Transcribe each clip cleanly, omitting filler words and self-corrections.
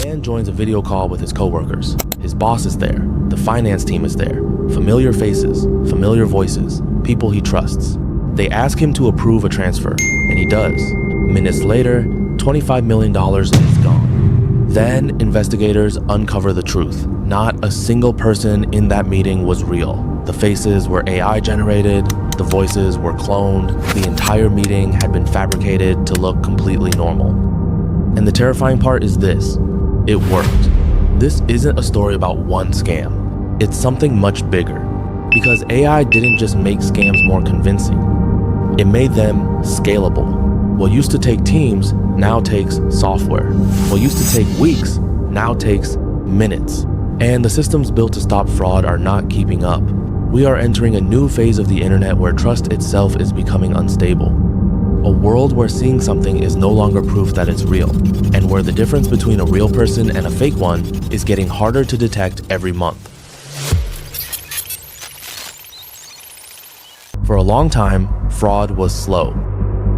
man joins a video call with his coworkers. His boss is there, the finance team is there, familiar faces, familiar voices, people he trusts. They ask him to approve a transfer, and he does. Minutes later, $25 million is gone. Then investigators uncover the truth. Not a single person in that meeting was real. The faces were AI generated, the voices were cloned, the entire meeting had been fabricated to look completely normal. And the terrifying part is this: it worked. This isn't a story about one scam. It's something much bigger. Because AI didn't just make scams more convincing. It made them scalable. What used to take teams now takes software. What used to take weeks now takes minutes. And the systems built to stop fraud are not keeping up. We are entering a new phase of the internet where trust itself is becoming unstable. A world where seeing something is no longer proof that it's real, and where the difference between a real person and a fake one is getting harder to detect every month. For a long time, fraud was slow.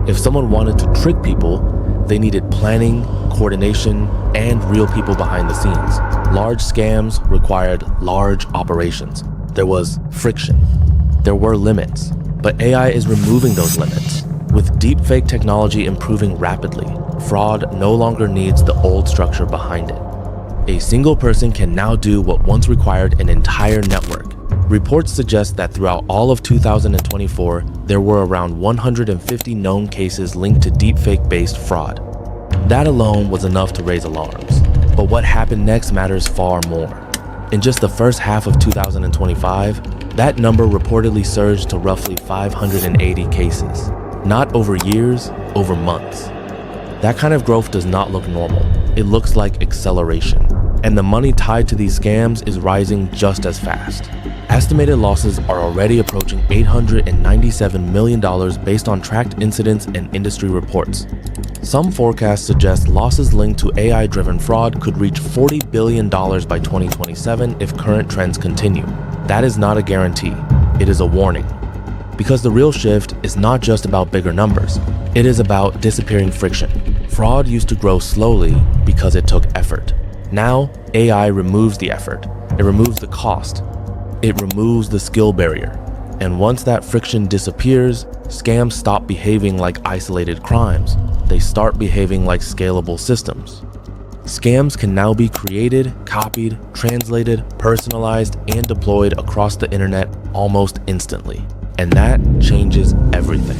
If someone wanted to trick people, they needed planning, coordination, and real people behind the scenes. Large scams required large operations. There was friction. There were limits, but AI is removing those limits. With deepfake technology improving rapidly, fraud no longer needs the old structure behind it. A single person can now do what once required an entire network. Reports suggest that throughout all of 2024, there were around 150 known cases linked to deepfake-based fraud. That alone was enough to raise alarms. But what happened next matters far more. In just the first half of 2025, that number reportedly surged to roughly 580 cases. Not over years, over months. That kind of growth does not look normal. It looks like acceleration. And the money tied to these scams is rising just as fast. Estimated losses are already approaching $897 million based on tracked incidents and industry reports. Some forecasts suggest losses linked to AI-driven fraud could reach $40 billion by 2027 if current trends continue. That is not a guarantee. It is a warning. Because the real shift is not just about bigger numbers. It is about disappearing friction. Fraud used to grow slowly because it took effort. Now, AI removes the effort. It removes the cost. It removes the skill barrier. And once that friction disappears, scams stop behaving like isolated crimes. They start behaving like scalable systems. Scams can now be created, copied, translated, personalized, and deployed across the internet almost instantly. And that changes everything.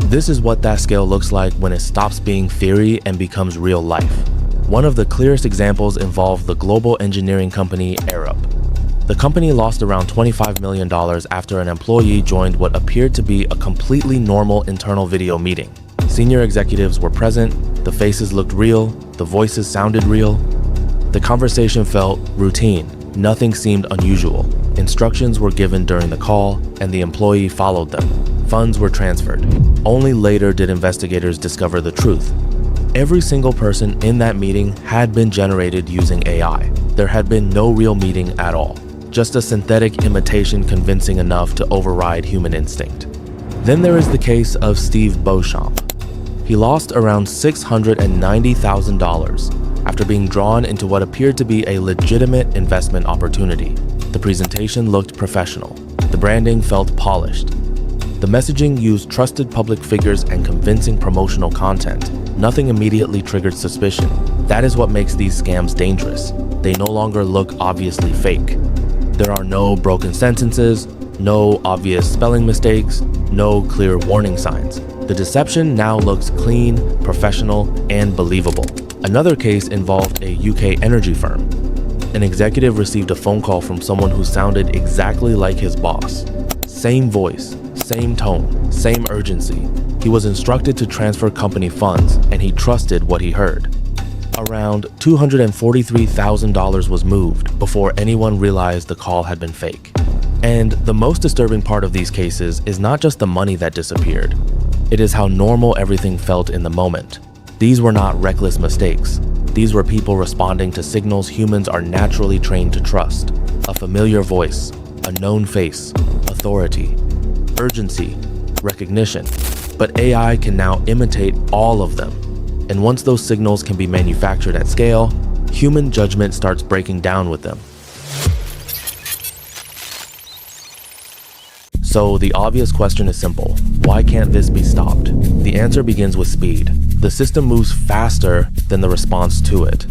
This is what that scale looks like when it stops being theory and becomes real life. One of the clearest examples involved the global engineering company Arab. The company lost around $25 million after an employee joined what appeared to be a completely normal internal video meeting. Senior executives were present, the faces looked real, the voices sounded real. The conversation felt routine. Nothing seemed unusual. Instructions were given during the call, and the employee followed them. Funds were transferred. Only later did investigators discover the truth. Every single person in that meeting had been generated using AI. There had been no real meeting at all. Just a synthetic imitation convincing enough to override human instinct. Then there is the case of Steve Beauchamp. He lost around $690,000 after being drawn into what appeared to be a legitimate investment opportunity. The presentation looked professional. The branding felt polished. The messaging used trusted public figures and convincing promotional content. Nothing immediately triggered suspicion. That is what makes these scams dangerous. They no longer look obviously fake. There are no broken sentences, no obvious spelling mistakes, no clear warning signs. The deception now looks clean, professional, and believable. Another case involved a UK energy firm. An executive received a phone call from someone who sounded exactly like his boss. Same voice, same tone, same urgency. He was instructed to transfer company funds, and he trusted what he heard. Around $243,000 was moved before anyone realized the call had been fake. And the most disturbing part of these cases is not just the money that disappeared. It is how normal everything felt in the moment. These were not reckless mistakes. These were people responding to signals humans are naturally trained to trust. A familiar voice, a known face, authority, urgency, recognition. But AI can now imitate all of them. And once those signals can be manufactured at scale, human judgment starts breaking down with them. So the obvious question is simple. Why can't this be stopped? The answer begins with speed. The system moves faster than the response to it.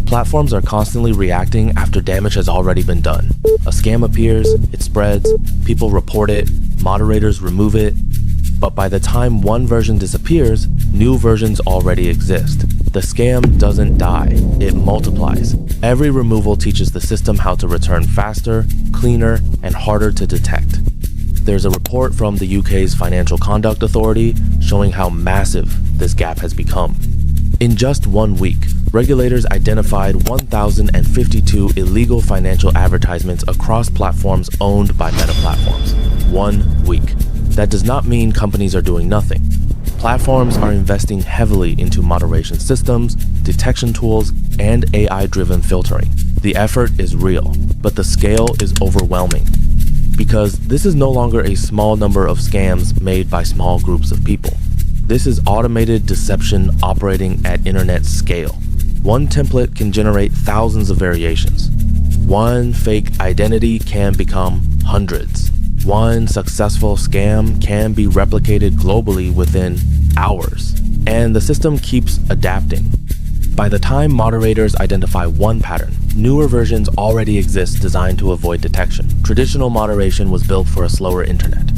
Platforms are constantly reacting after damage has already been done. A scam appears, it spreads, people report it, moderators remove it. But by the time one version disappears, new versions already exist. The scam doesn't die, it multiplies. Every removal teaches the system how to return faster, cleaner, and harder to detect. There's a report from the UK's Financial Conduct Authority showing how massive this gap has become. In just 1 week, regulators identified 1,052 illegal financial advertisements across platforms owned by Meta platforms. 1 week. That does not mean companies are doing nothing. Platforms are investing heavily into moderation systems, detection tools, and AI-driven filtering. The effort is real, but the scale is overwhelming. Because this is no longer a small number of scams made by small groups of people. This is automated deception operating at internet scale. One template can generate thousands of variations. One fake identity can become hundreds. One successful scam can be replicated globally within hours. And the system keeps adapting. By the time moderators identify one pattern, newer versions already exist designed to avoid detection. Traditional moderation was built for a slower internet.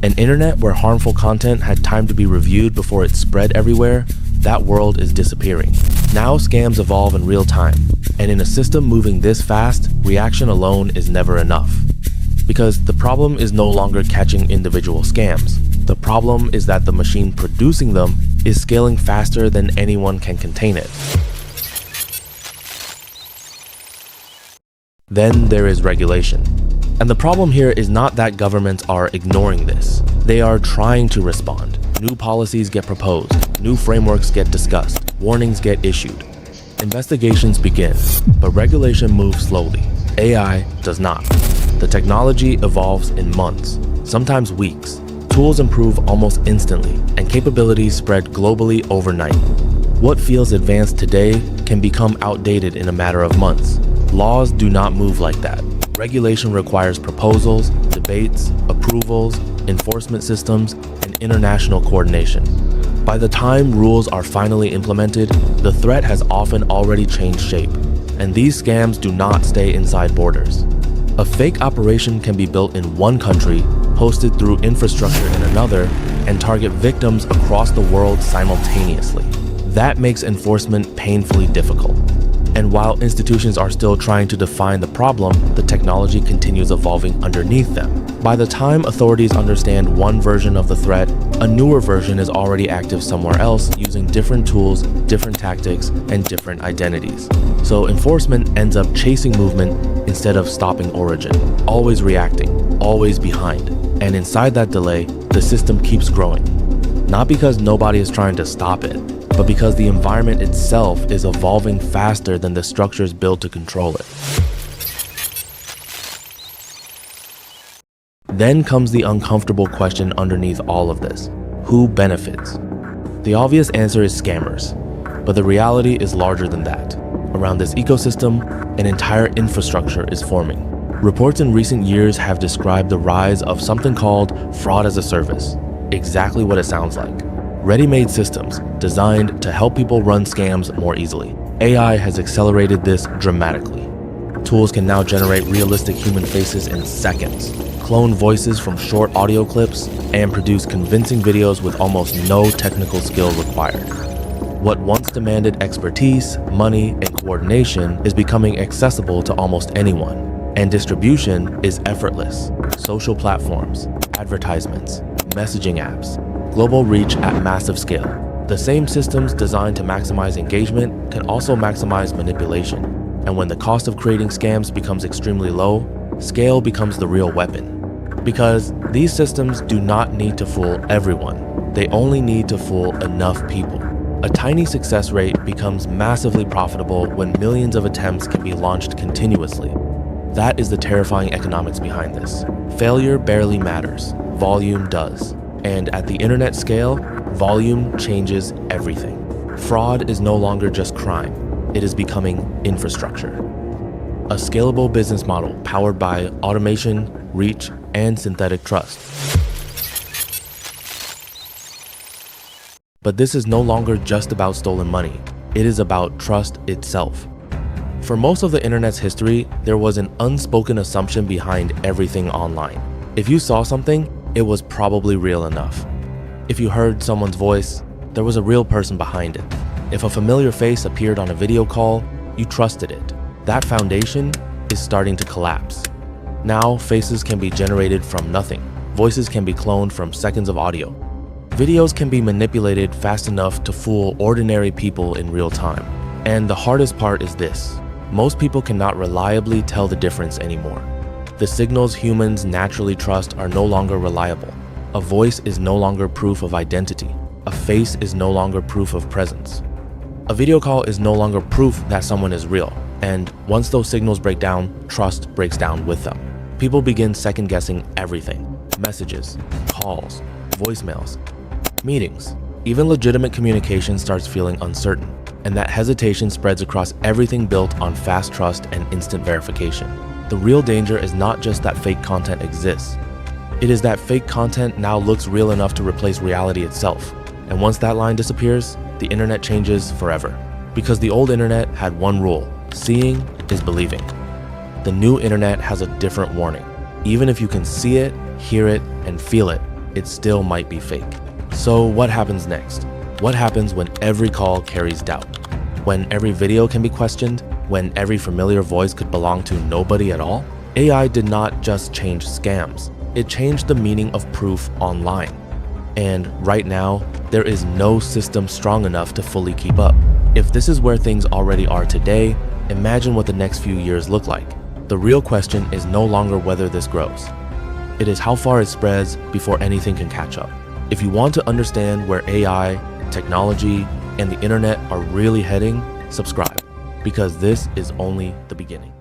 An internet where harmful content had time to be reviewed before it spread everywhere, that world is disappearing. Now scams evolve in real time, and in a system moving this fast, reaction alone is never enough. Because the problem is no longer catching individual scams. The problem is that the machine producing them is scaling faster than anyone can contain it. Then there is regulation. And the problem here is not that governments are ignoring this. They are trying to respond. New policies get proposed, new frameworks get discussed, warnings get issued. Investigations begin, but regulation moves slowly. AI does not. The technology evolves in months, sometimes weeks. Tools improve almost instantly, and capabilities spread globally overnight. What feels advanced today can become outdated in a matter of months. Laws do not move like that. Regulation requires proposals, debates, approvals, enforcement systems, and international coordination. By the time rules are finally implemented, the threat has often already changed shape, and these scams do not stay inside borders. A fake operation can be built in one country, hosted through infrastructure in another, and target victims across the world simultaneously. That makes enforcement painfully difficult. And while institutions are still trying to define the problem, the technology continues evolving underneath them. By the time authorities understand one version of the threat, a newer version is already active somewhere else using different tools, different tactics, and different identities. So enforcement ends up chasing movement instead of stopping origin, always reacting, always behind. And inside that delay, the system keeps growing. Not because nobody is trying to stop it, but because the environment itself is evolving faster than the structures built to control it. Then comes the uncomfortable question underneath all of this. Who benefits? The obvious answer is scammers, but the reality is larger than that. Around this ecosystem, an entire infrastructure is forming. Reports in recent years have described the rise of something called fraud as a service. Exactly what it sounds like. Ready-made systems designed to help people run scams more easily. AI has accelerated this dramatically. Tools can now generate realistic human faces in seconds, clone voices from short audio clips, and produce convincing videos with almost no technical skill required. What once demanded expertise, money, and coordination is becoming accessible to almost anyone. And distribution is effortless. Social platforms, advertisements, messaging apps, global reach at massive scale. The same systems designed to maximize engagement can also maximize manipulation. And when the cost of creating scams becomes extremely low, scale becomes the real weapon. Because these systems do not need to fool everyone. They only need to fool enough people. A tiny success rate becomes massively profitable when millions of attempts can be launched continuously. That is the terrifying economics behind this. Failure barely matters. Volume does. And at the internet scale, volume changes everything. Fraud is no longer just crime. It is becoming infrastructure. A scalable business model powered by automation, reach, and synthetic trust. But this is no longer just about stolen money. It is about trust itself. For most of the internet's history, there was an unspoken assumption behind everything online. If you saw something, it was probably real enough. If you heard someone's voice, there was a real person behind it. If a familiar face appeared on a video call, you trusted it. That foundation is starting to collapse. Now, faces can be generated from nothing. Voices can be cloned from seconds of audio. Videos can be manipulated fast enough to fool ordinary people in real time. And the hardest part is this: most people cannot reliably tell the difference anymore. The signals humans naturally trust are no longer reliable. A voice is no longer proof of identity. A face is no longer proof of presence. A video call is no longer proof that someone is real. And once those signals break down, trust breaks down with them. People begin second-guessing everything: messages, calls, voicemails, meetings. Even legitimate communication starts feeling uncertain, and that hesitation spreads across everything built on fast trust and instant verification. The real danger is not just that fake content exists. It is that fake content now looks real enough to replace reality itself. And once that line disappears, the internet changes forever. Because the old internet had one rule: seeing is believing. The new internet has a different warning. Even if you can see it, hear it, and feel it, it still might be fake. So what happens next? What happens when every call carries doubt? When every video can be questioned? When every familiar voice could belong to nobody at all? AI did not just change scams. It changed the meaning of proof online. And right now, there is no system strong enough to fully keep up. If this is where things already are today, imagine what the next few years look like. The real question is no longer whether this grows. It is how far it spreads before anything can catch up. If you want to understand where AI, technology, and the internet are really heading, subscribe, because this is only the beginning.